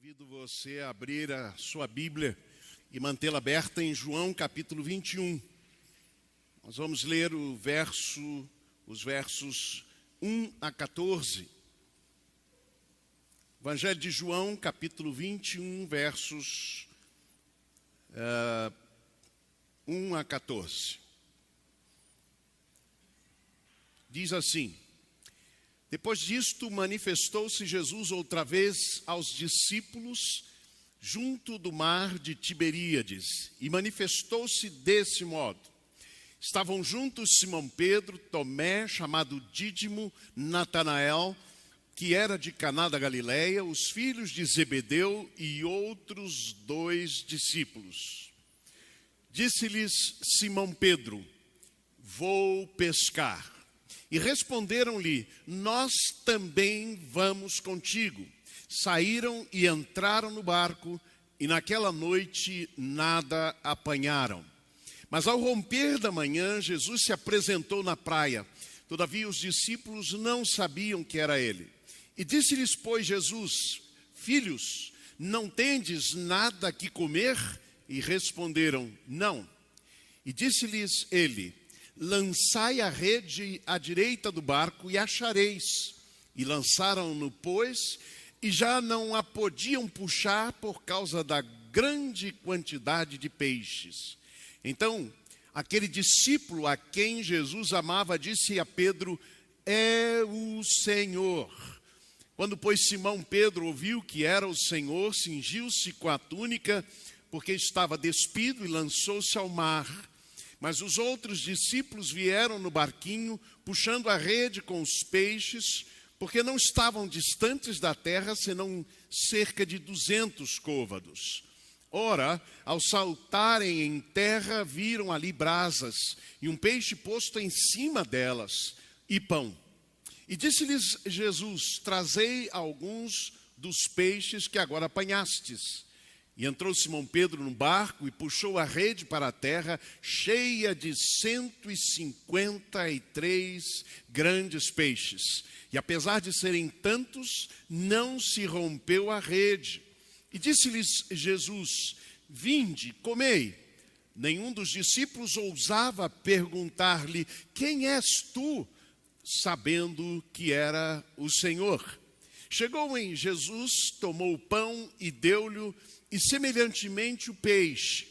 Convido você a abrir a sua Bíblia e mantê-la aberta em João capítulo 21. Nós vamos ler os versos 1 a 14. Evangelho de João, capítulo 21, versos 1 a 14. Diz assim: Depois disto, manifestou-se Jesus outra vez aos discípulos junto do mar de Tiberíades, e manifestou-se desse modo. Estavam juntos Simão Pedro, Tomé, chamado Dídimo, Natanael, que era de Caná da Galileia, os filhos de Zebedeu e outros 2 discípulos. Disse-lhes Simão Pedro: Vou pescar. E responderam-lhe: Nós também vamos contigo. Saíram e entraram no barco, e naquela noite nada apanharam. Mas ao romper da manhã, Jesus se apresentou na praia. Todavia os discípulos não sabiam que era ele. E disse-lhes, pois, Jesus: Filhos, não tendes nada que comer? E responderam: Não. E disse-lhes ele: Lançai a rede à direita do barco e achareis. E lançaram-no, pois, e já não a podiam puxar por causa da grande quantidade de peixes. Então, aquele discípulo a quem Jesus amava disse a Pedro: É o Senhor. Quando, pois, Simão Pedro ouviu que era o Senhor, cingiu-se com a túnica, porque estava despido, e lançou-se ao mar. Mas os outros discípulos vieram no barquinho, puxando a rede com os peixes, porque não estavam distantes da terra, senão cerca de 200 côvados. Ora, ao saltarem em terra, viram ali brasas, e um peixe posto em cima delas, e pão. E disse-lhes Jesus: Trazei alguns dos peixes que agora apanhastes. E entrou Simão Pedro no barco e puxou a rede para a terra, cheia de 153 grandes peixes. E apesar de serem tantos, não se rompeu a rede. E disse-lhes Jesus: Vinde, comei. Nenhum dos discípulos ousava perguntar-lhe: Quem és tu? Sabendo que era o Senhor. Chegou em Jesus, tomou o pão e deu-lhe, e semelhantemente o peixe.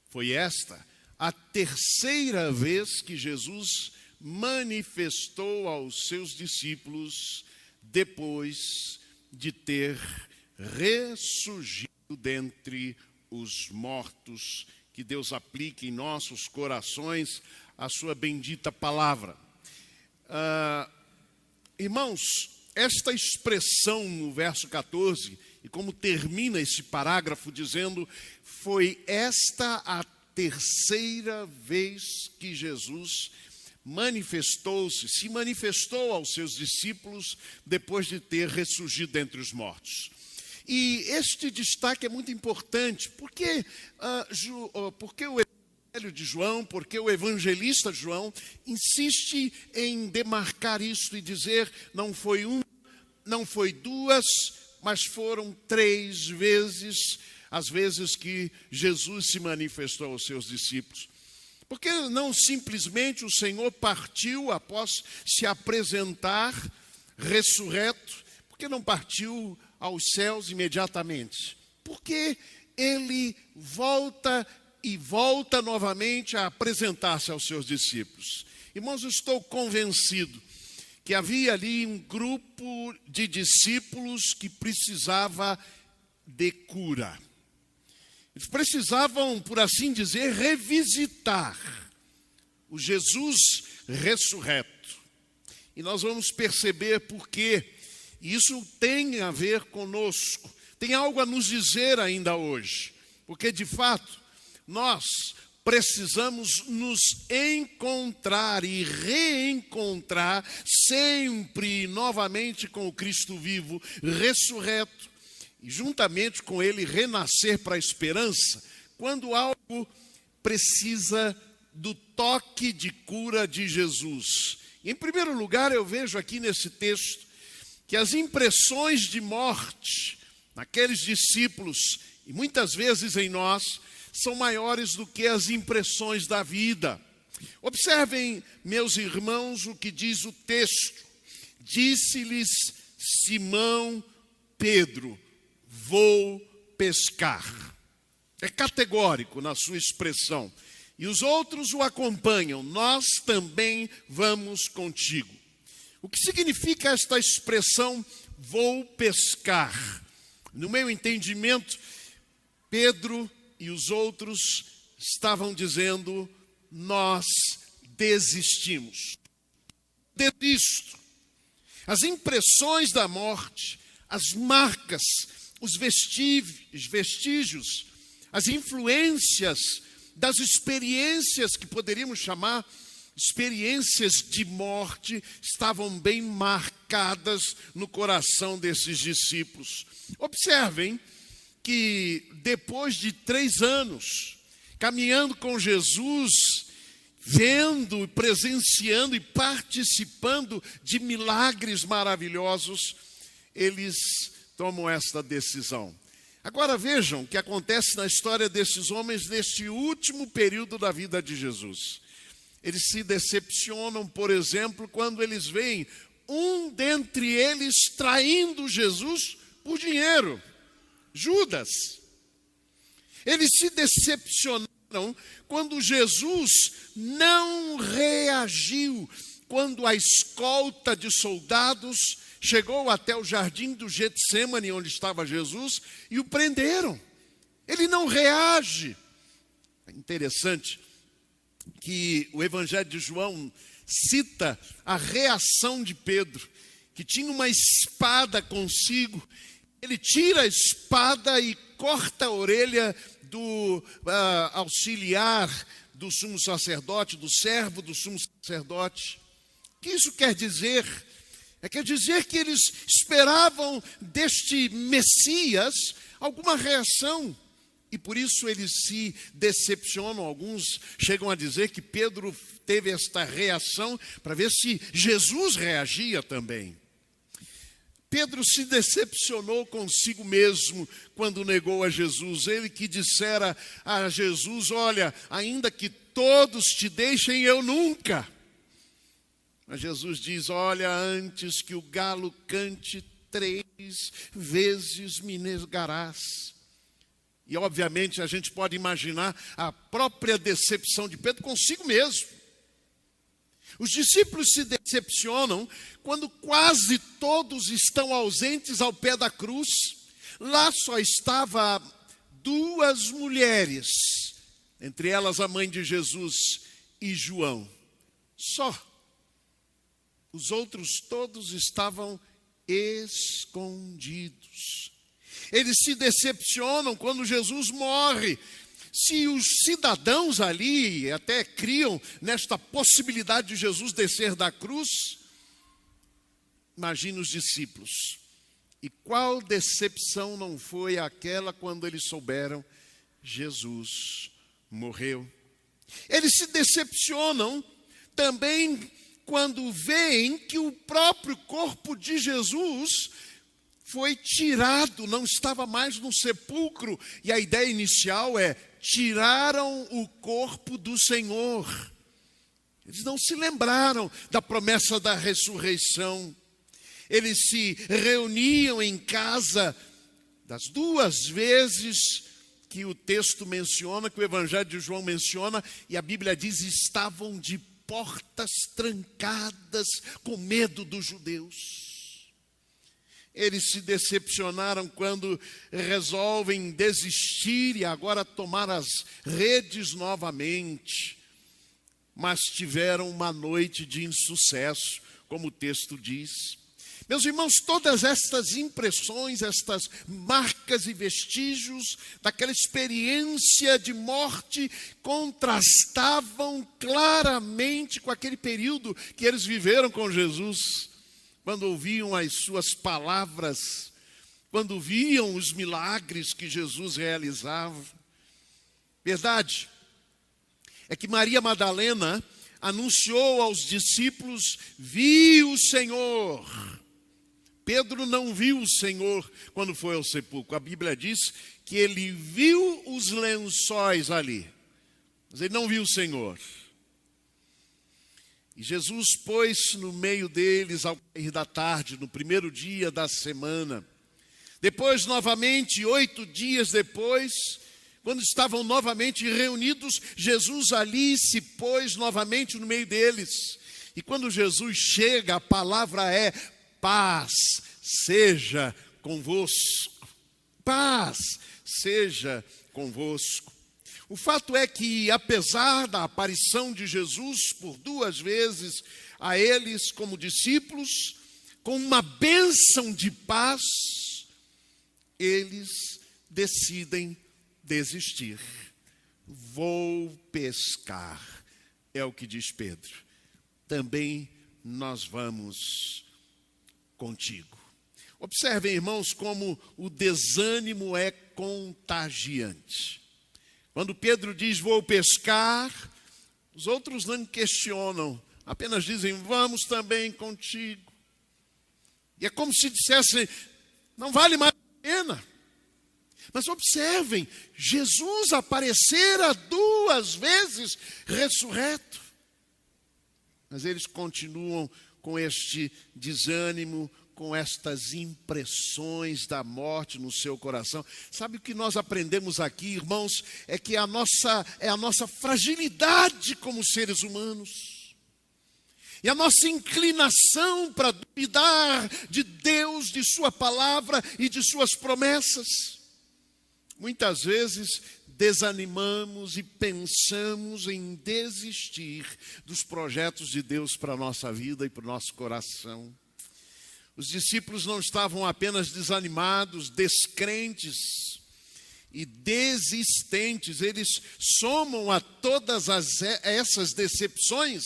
Foi esta a terceira vez que Jesus manifestou aos seus discípulos, depois de ter ressurgido dentre os mortos. Que Deus aplique em nossos corações a sua bendita palavra. Irmãos, esta expressão no verso 14, e como termina esse parágrafo dizendo: foi esta a terceira vez que Jesus se manifestou aos seus discípulos depois de ter ressurgido dentre os mortos. E este destaque é muito importante, porque o Evangelho de João, porque o evangelista João insiste em demarcar isso e dizer: não foi uma, não foi duas, mas foram 3 vezes, as vezes que Jesus se manifestou aos seus discípulos. Porque não simplesmente o Senhor partiu após se apresentar ressurreto? Porque não partiu aos céus imediatamente? Porque ele volta novamente a apresentar-se aos seus discípulos. Irmãos, eu estou convencido que havia ali um grupo de discípulos que precisava de cura. Eles precisavam, por assim dizer, revisitar o Jesus ressurreto. E nós vamos perceber por quê. E isso tem a ver conosco. Tem algo a nos dizer ainda hoje. Porque, de fato, nós precisamos nos encontrar e reencontrar sempre e novamente com o Cristo vivo, ressurreto, e juntamente com ele renascer para a esperança, quando algo precisa do toque de cura de Jesus. Em primeiro lugar, eu vejo aqui nesse texto que as impressões de morte naqueles discípulos e muitas vezes em nós, são maiores do que as impressões da vida. Observem, meus irmãos, o que diz o texto. Disse-lhes Simão Pedro: vou pescar. É categórico na sua expressão. E os outros o acompanham. Nós também vamos contigo. O que significa esta expressão, vou pescar? No meu entendimento, Pedro e os outros estavam dizendo: nós desistimos. Desisto. As impressões da morte, as marcas, os vestígios, as influências das experiências que poderíamos chamar experiências de morte, estavam bem marcadas no coração desses discípulos. Observem que depois de 3 anos, caminhando com Jesus, vendo, presenciando e participando de milagres maravilhosos, eles tomam esta decisão. Agora vejam o que acontece na história desses homens neste último período da vida de Jesus. Eles se decepcionam, por exemplo, quando eles veem um dentre eles traindo Jesus por dinheiro, Judas. Eles se decepcionaram quando Jesus não reagiu, quando a escolta de soldados chegou até o jardim do Getsêmani, onde estava Jesus, e o prenderam. Ele não reage. É interessante que o Evangelho de João cita a reação de Pedro, que tinha uma espada consigo. Ele tira a espada e corta a orelha do auxiliar do sumo sacerdote, do servo do sumo sacerdote. O que isso quer dizer? Quer dizer que eles esperavam deste Messias alguma reação. E por isso eles se decepcionam. Alguns chegam a dizer que Pedro teve esta reação para ver se Jesus reagia também. Pedro se decepcionou consigo mesmo quando negou a Jesus. Ele que dissera a Jesus: olha, ainda que todos te deixem, eu nunca. Mas Jesus diz: olha, antes que o galo cante 3 vezes me negarás. E obviamente a gente pode imaginar a própria decepção de Pedro consigo mesmo. Os discípulos se decepcionam quando quase todos estão ausentes ao pé da cruz. Lá só estava 2 mulheres, entre elas a mãe de Jesus e João. Só. Os outros todos estavam escondidos. Eles se decepcionam quando Jesus morre. Se os cidadãos ali até criam nesta possibilidade de Jesus descer da cruz, imagine os discípulos. E qual decepção não foi aquela quando eles souberam Jesus morreu? Eles se decepcionam também quando veem que o próprio corpo de Jesus foi tirado, não estava mais no sepulcro. E a ideia inicial é: tiraram o corpo do Senhor. Eles não se lembraram da promessa da ressurreição. Eles se reuniam em casa das 2 vezes que o texto menciona, que o Evangelho de João menciona, e a Bíblia diz: estavam de portas trancadas com medo dos judeus. Eles se decepcionaram quando resolvem desistir e agora tomar as redes novamente. Mas tiveram uma noite de insucesso, como o texto diz. Meus irmãos, todas estas impressões, estas marcas e vestígios daquela experiência de morte contrastavam claramente com aquele período que eles viveram com Jesus. Quando ouviam as suas palavras, quando viam os milagres que Jesus realizava. Verdade é que Maria Madalena anunciou aos discípulos: vi o Senhor. Pedro não viu o Senhor quando foi ao sepulcro. A Bíblia diz que ele viu os lençóis ali, mas ele não viu o Senhor. E Jesus pôs no meio deles ao cair da tarde, no primeiro dia da semana. Depois, novamente, 8 dias depois, quando estavam novamente reunidos, Jesus ali se pôs novamente no meio deles. E quando Jesus chega, a palavra é: paz seja convosco. Paz seja convosco. O fato é que, apesar da aparição de Jesus por 2 vezes a eles como discípulos, com uma bênção de paz, eles decidem desistir. Vou pescar, é o que diz Pedro. Também nós vamos contigo. Observem, irmãos, como o desânimo é contagiante. Quando Pedro diz vou pescar, os outros não questionam, apenas dizem vamos também contigo. E é como se dissessem, não vale mais a pena. Mas observem, Jesus aparecera 2 vezes ressurreto. Mas eles continuam com este desânimo, com estas impressões da morte no seu coração. Sabe o que nós aprendemos aqui, irmãos? É que a nossa fragilidade como seres humanos. E a nossa inclinação para duvidar de Deus, de sua palavra e de suas promessas. Muitas vezes desanimamos e pensamos em desistir dos projetos de Deus para a nossa vida e para o nosso coração. Os discípulos não estavam apenas desanimados, descrentes e desistentes. Eles somam a todas essas decepções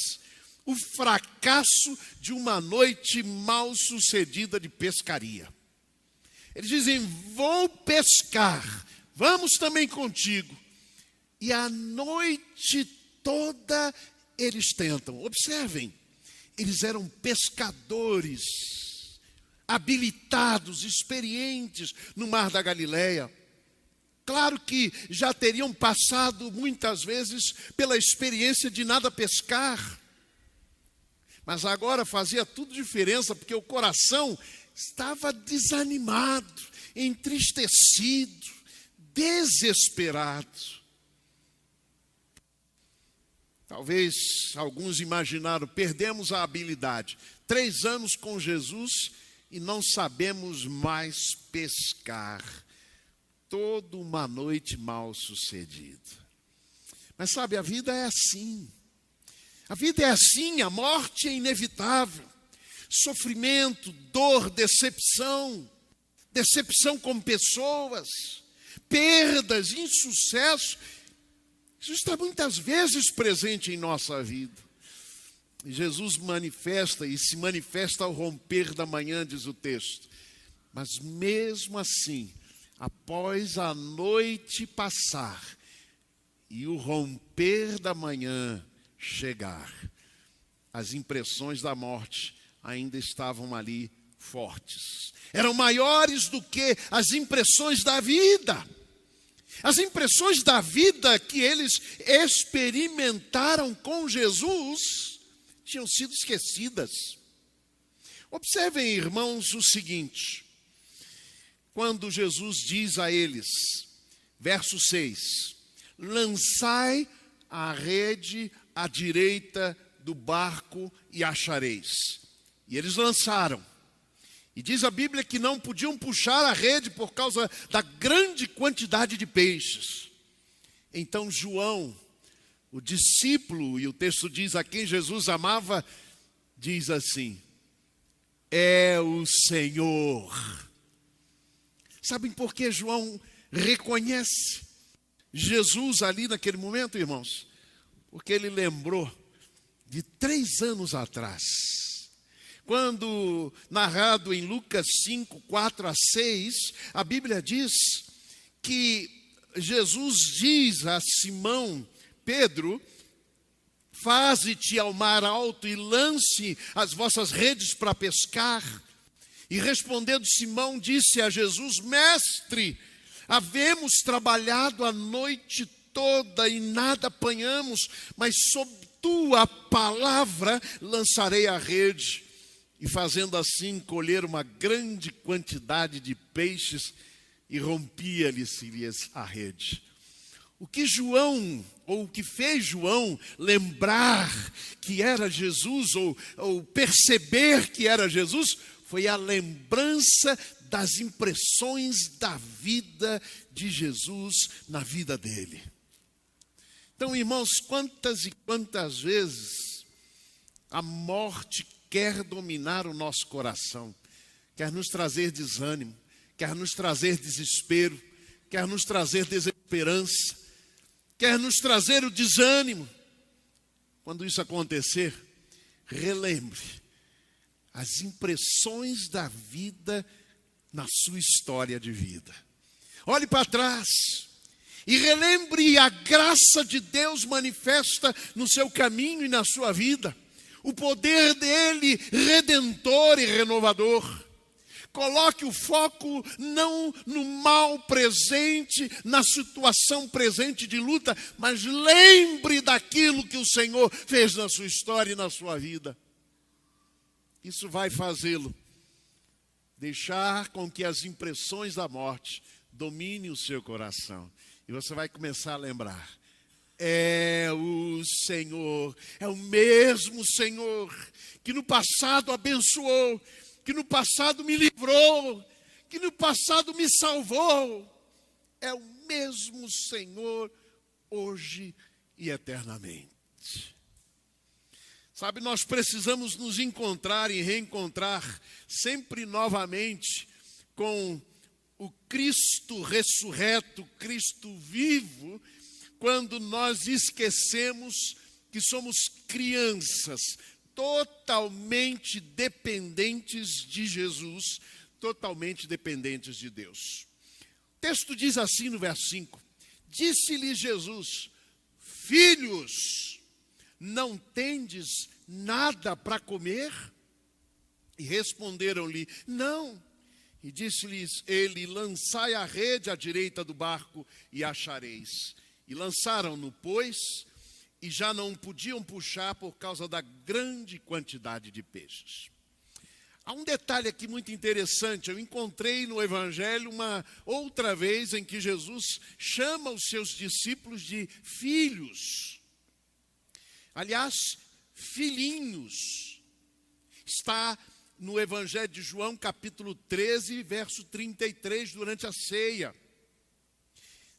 o fracasso de uma noite mal sucedida de pescaria. Eles dizem, vou pescar, vamos também contigo. E a noite toda eles tentam. Observem, eles eram pescadores, habilitados, experientes no Mar da Galileia. Claro que já teriam passado muitas vezes pela experiência de nada pescar. Mas agora fazia tudo diferença, porque o coração estava desanimado, entristecido, desesperado. Talvez alguns imaginaram, perdemos a habilidade. 3 anos com Jesus e não sabemos mais pescar. Toda uma noite mal sucedida. Mas sabe, a vida é assim. A vida é assim, a morte é inevitável. Sofrimento, dor, decepção com pessoas, perdas, insucesso. Isso está muitas vezes presente em nossa vida. E Jesus manifesta e se manifesta ao romper da manhã, diz o texto. Mas mesmo assim, após a noite passar e o romper da manhã chegar, as impressões da morte ainda estavam ali fortes. Eram maiores do que as impressões da vida. As impressões da vida que eles experimentaram com Jesus tinham sido esquecidas. Observem, irmãos, o seguinte. Quando Jesus diz a eles, verso 6, lançai a rede à direita do barco e achareis. E eles lançaram. E diz a Bíblia que não podiam puxar a rede por causa da grande quantidade de peixes. Então João, o discípulo, e o texto diz a quem Jesus amava, diz assim, é o Senhor. Sabem por que João reconhece Jesus ali naquele momento, irmãos? Porque ele lembrou de 3 anos atrás, quando narrado em Lucas 5, 4 a 6, a Bíblia diz que Jesus diz a Simão, Pedro, faze-te ao mar alto e lance as vossas redes para pescar. E respondendo Simão, disse a Jesus: Mestre, havemos trabalhado a noite toda e nada apanhamos, mas sob tua palavra lançarei a rede. E fazendo assim, colher uma grande quantidade de peixes, e rompia-lhes a rede. O que o que fez João lembrar que era Jesus, ou perceber que era Jesus, foi a lembrança das impressões da vida de Jesus na vida dele. Então, irmãos, quantas e quantas vezes a morte quer dominar o nosso coração, quer nos trazer desânimo, quer nos trazer desespero, quer nos trazer desesperança, quer nos trazer o desânimo. Quando isso acontecer, relembre as impressões da vida na sua história de vida. Olhe para trás e relembre a graça de Deus manifesta no seu caminho e na sua vida. O poder dele redentor e renovador. Coloque o foco não no mal presente, na situação presente de luta, mas lembre daquilo que o Senhor fez na sua história e na sua vida. Isso vai fazê-lo deixar com que as impressões da morte dominem o seu coração. E você vai começar a lembrar: é o Senhor, é o mesmo Senhor que no passado abençoou, que no passado me livrou, que no passado me salvou. É o mesmo Senhor hoje e eternamente. Sabe, nós precisamos nos encontrar e reencontrar sempre novamente com o Cristo ressurreto, Cristo vivo, quando nós esquecemos que somos crianças totalmente dependentes de Jesus, totalmente dependentes de Deus. O texto diz assim no verso 5: Disse-lhe Jesus: Filhos, não tendes nada para comer? E responderam-lhe: Não. E disse-lhes ele: Lançai a rede à direita do barco e achareis. E lançaram-no, pois, e já não podiam puxar por causa da grande quantidade de peixes. Há um detalhe aqui muito interessante. Eu encontrei no Evangelho uma outra vez em que Jesus chama os seus discípulos de filhos. Aliás, filhinhos. Está no Evangelho de João, capítulo 13, verso 33, durante a ceia.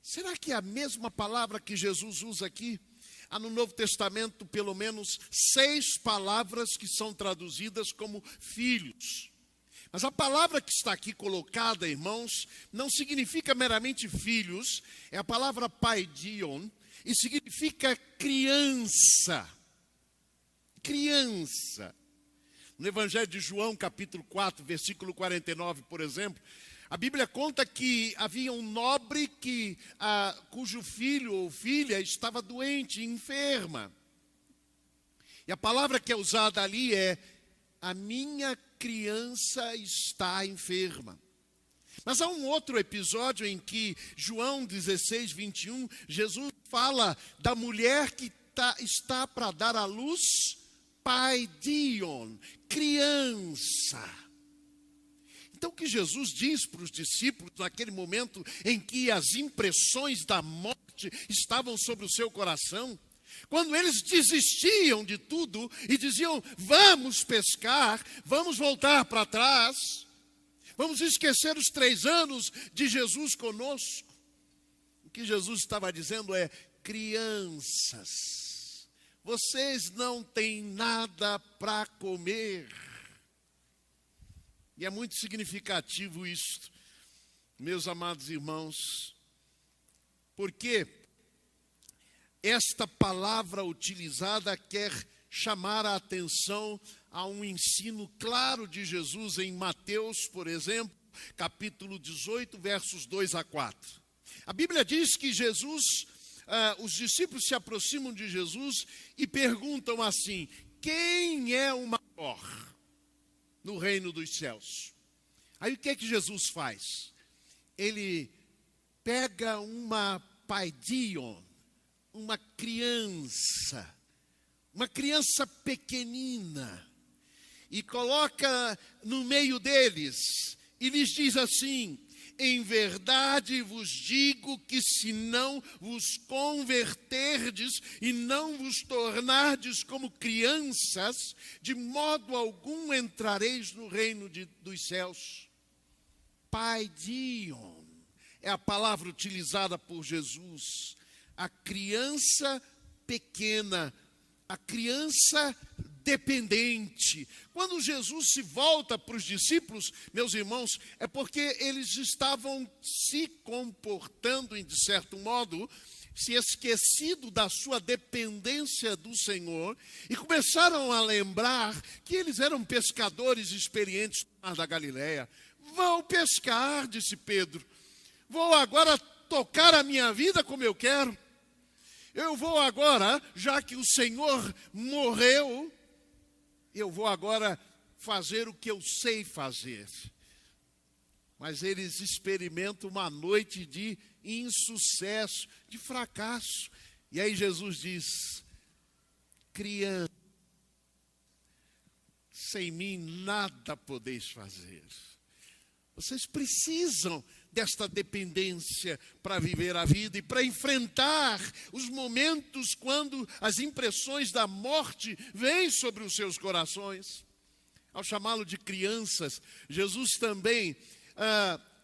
Será que é a mesma palavra que Jesus usa aqui? Há no Novo Testamento pelo menos 6 palavras que são traduzidas como filhos. Mas a palavra que está aqui colocada, irmãos, não significa meramente filhos. É a palavra paidion e significa criança. Criança. No Evangelho de João, capítulo 4, versículo 49, por exemplo, a Bíblia conta que havia um nobre cujo filho ou filha estava doente, enferma. E a palavra que é usada ali é: a minha criança está enferma. Mas há um outro episódio em que, João 16, 21, Jesus fala da mulher que está para dar à luz, paidion, criança. Então o que Jesus diz para os discípulos naquele momento em que as impressões da morte estavam sobre o seu coração, quando eles desistiam de tudo e diziam: vamos pescar, vamos voltar para trás, vamos esquecer os 3 anos de Jesus conosco. O que Jesus estava dizendo é: crianças, vocês não têm nada para comer. E é muito significativo isso, meus amados irmãos, porque esta palavra utilizada quer chamar a atenção a um ensino claro de Jesus em Mateus, por exemplo, capítulo 18, versos 2 a 4. A Bíblia diz que os discípulos se aproximam de Jesus e perguntam assim: quem é o maior no reino dos céus? Aí o que é que Jesus faz? Ele pega uma paidion, uma criança pequenina, e coloca no meio deles, e lhes diz assim: em verdade vos digo que se não vos converterdes e não vos tornardes como crianças, de modo algum entrareis no reino dos céus. Paidion é a palavra utilizada por Jesus. A criança pequena, a criança dependente. Quando Jesus se volta para os discípulos, meus irmãos, é porque eles estavam se comportando, de certo modo, se esquecido da sua dependência do Senhor, e começaram a lembrar que eles eram pescadores experientes no mar da Galileia. Vou pescar, disse Pedro. Vou agora tocar a minha vida como eu quero. Eu vou agora, já que o Senhor morreu, eu vou agora fazer o que eu sei fazer. Mas eles experimentam uma noite de insucesso, de fracasso. E aí Jesus diz: criança, sem mim nada podeis fazer. Vocês precisam desta dependência para viver a vida e para enfrentar os momentos quando as impressões da morte vêm sobre os seus corações. Ao chamá-lo de crianças, Jesus também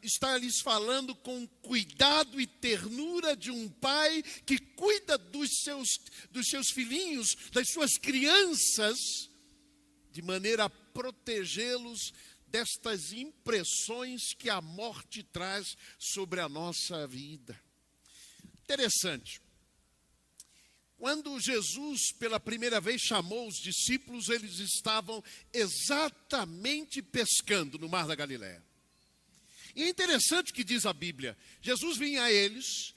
está lhes falando com cuidado e ternura de um pai que cuida dos seus filhinhos, das suas crianças, de maneira a protegê-los destas impressões que a morte traz sobre a nossa vida. Interessante. Quando Jesus, pela primeira vez, chamou os discípulos, eles estavam exatamente pescando no Mar da Galileia. E é interessante o que diz a Bíblia. Jesus vem a eles,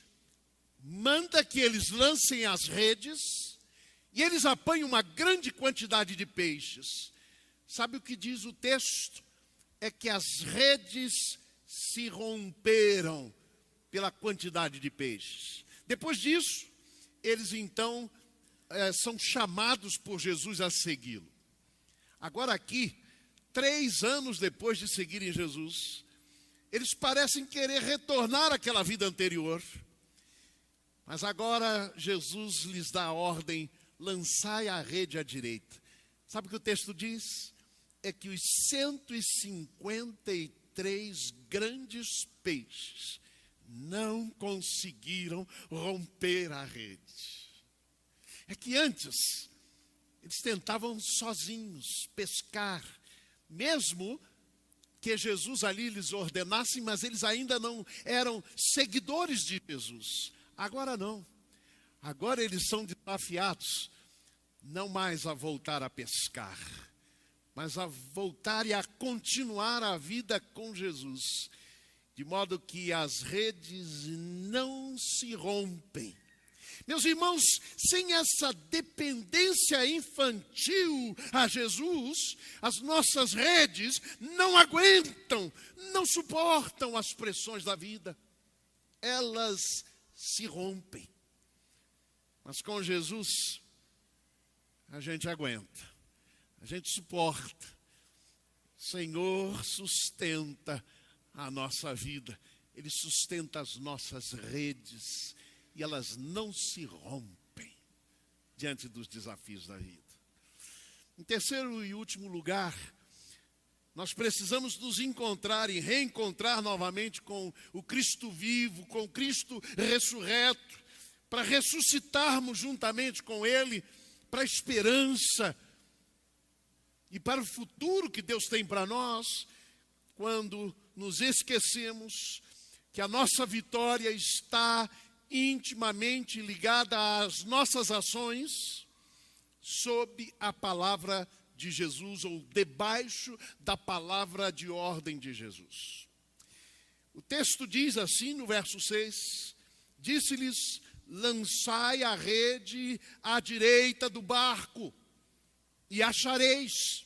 manda que eles lancem as redes, e eles apanham uma grande quantidade de peixes. Sabe o que diz o texto? É que as redes se romperam pela quantidade de peixes. Depois disso, eles então são chamados por Jesus a segui-lo. Agora aqui, 3 anos depois de seguirem Jesus, eles parecem querer retornar àquela vida anterior. Mas agora Jesus lhes dá a ordem: lançai a rede à direita. Sabe o que o texto diz? É que os 153 grandes peixes não conseguiram romper a rede. É que antes, eles tentavam sozinhos pescar, mesmo que Jesus ali lhes ordenasse, mas eles ainda não eram seguidores de Jesus. Agora não. Agora eles são desafiados, não mais a voltar a pescar, mas a voltar e a continuar a vida com Jesus, de modo que as redes não se rompem. Meus irmãos, sem essa dependência infantil a Jesus, as nossas redes não aguentam, não suportam as pressões da vida. Elas se rompem. Mas com Jesus, a gente aguenta. A gente suporta. O Senhor sustenta a nossa vida. Ele sustenta as nossas redes. E elas não se rompem diante dos desafios da vida. Em terceiro e último lugar, nós precisamos nos encontrar e reencontrar novamente com o Cristo vivo, com o Cristo ressurreto, para ressuscitarmos juntamente com Ele, para a esperança e para o futuro que Deus tem para nós, quando nos esquecemos que a nossa vitória está intimamente ligada às nossas ações sob a palavra de Jesus, ou debaixo da palavra de ordem de Jesus. O texto diz assim no verso 6, disse-lhes: lançai a rede à direita do barco, e achareis.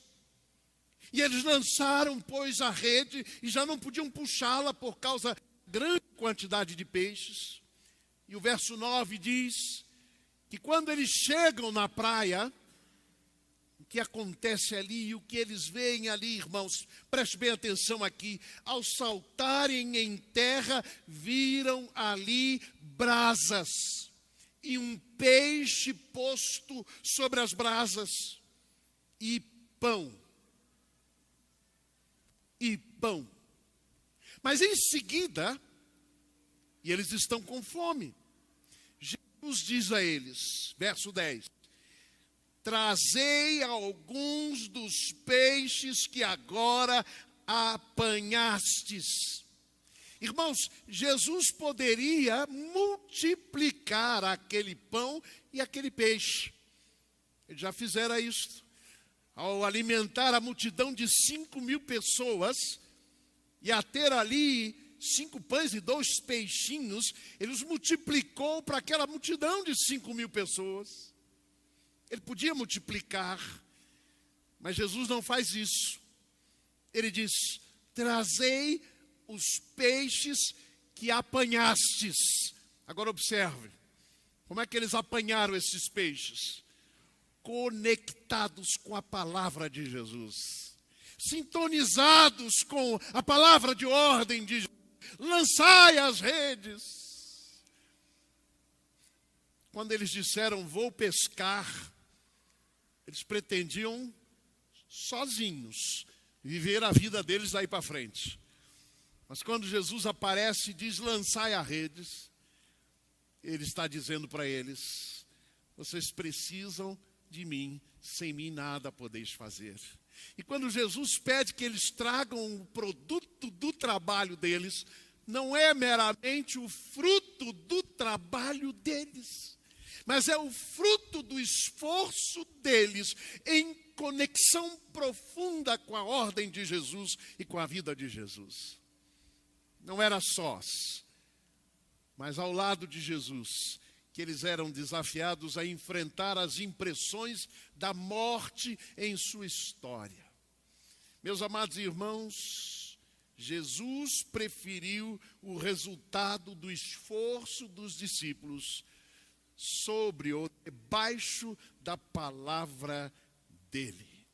E eles lançaram, pois, a rede e já não podiam puxá-la por causa da grande quantidade de peixes. E o verso 9 diz que quando eles chegam na praia, o que acontece ali e o que eles veem ali, irmãos, preste bem atenção aqui. Ao saltarem em terra, viram ali brasas e um peixe posto sobre as brasas e pão. E pão. Mas em seguida, e eles estão com fome, Jesus diz a eles, verso 10, trazei alguns dos peixes que agora apanhastes. Irmãos, Jesus poderia multiplicar aquele pão e aquele peixe. Eles já fizeram isso. Ao alimentar a multidão de 5.000 pessoas, e a ter ali 5 pães e 2 peixinhos, ele os multiplicou para aquela multidão de 5.000 pessoas. Ele podia multiplicar, mas Jesus não faz isso. Ele diz, trazei os peixes que apanhastes. Agora observe, como é que eles apanharam esses peixes? Conectados com a palavra de Jesus, sintonizados com a palavra de ordem de Jesus. Lançai as redes. Quando eles disseram, vou pescar, eles pretendiam sozinhos viver a vida deles daí para frente. Mas quando Jesus aparece e diz, lançai as redes, ele está dizendo para eles, vocês precisam de mim, sem mim nada podeis fazer. E quando Jesus pede que eles tragam o produto do trabalho deles, não é meramente o fruto do trabalho deles, mas é o fruto do esforço deles em conexão profunda com a ordem de Jesus e com a vida de Jesus. Não era sós, mas ao lado de Jesus, que eles eram desafiados a enfrentar as impressões da morte em sua história. Meus amados irmãos, Jesus preferiu o resultado do esforço dos discípulos sobre ou debaixo da palavra dele.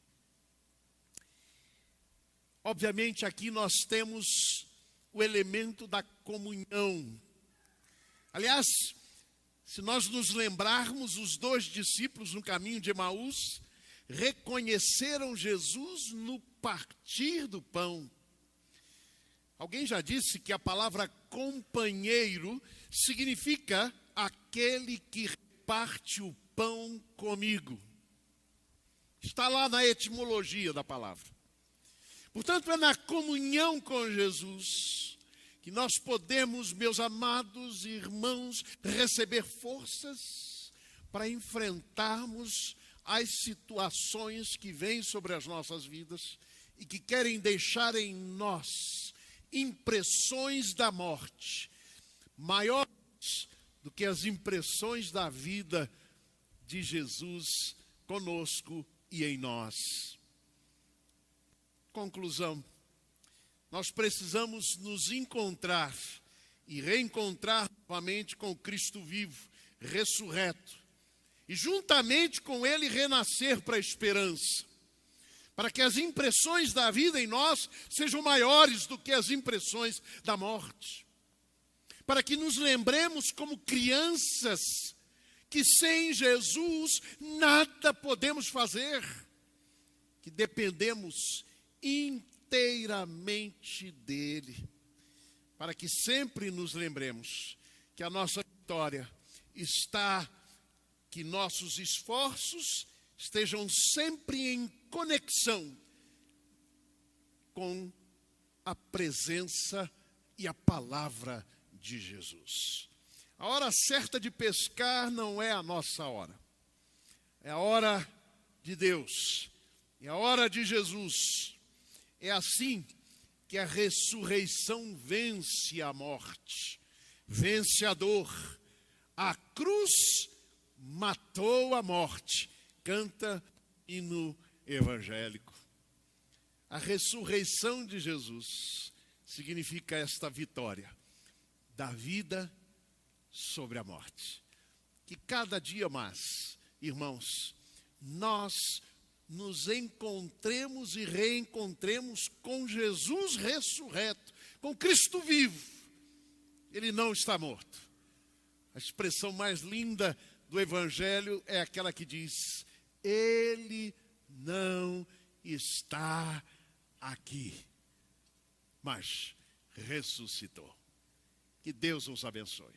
Obviamente aqui nós temos o elemento da comunhão. Aliás, se nós nos lembrarmos, os 2 discípulos no caminho de Emaús reconheceram Jesus no partir do pão. Alguém já disse que a palavra companheiro significa aquele que reparte o pão comigo. Está lá na etimologia da palavra. Portanto, é na comunhão com Jesus que nós podemos, meus amados irmãos, receber forças para enfrentarmos as situações que vêm sobre as nossas vidas e que querem deixar em nós impressões da morte, maiores do que as impressões da vida de Jesus conosco e em nós. Conclusão. Nós precisamos nos encontrar e reencontrar novamente com Cristo vivo, ressurreto. E juntamente com Ele renascer para a esperança. Para que as impressões da vida em nós sejam maiores do que as impressões da morte. Para que nos lembremos como crianças que sem Jesus nada podemos fazer. Que dependemos inteiramente dele, para que sempre nos lembremos que a nossa vitória está, que nossos esforços estejam sempre em conexão com a presença e a palavra de Jesus. A hora certa de pescar não é a nossa hora, é a hora de Deus, é a hora de Jesus. É assim que a ressurreição vence a morte, vence a dor. A cruz matou a morte. Canta hino evangélico. A ressurreição de Jesus significa esta vitória da vida sobre a morte. Que cada dia mais, irmãos, nós nos encontremos e reencontremos com Jesus ressurreto, com Cristo vivo. Ele não está morto. A expressão mais linda do Evangelho é aquela que diz: Ele não está aqui, mas ressuscitou. Que Deus nos abençoe.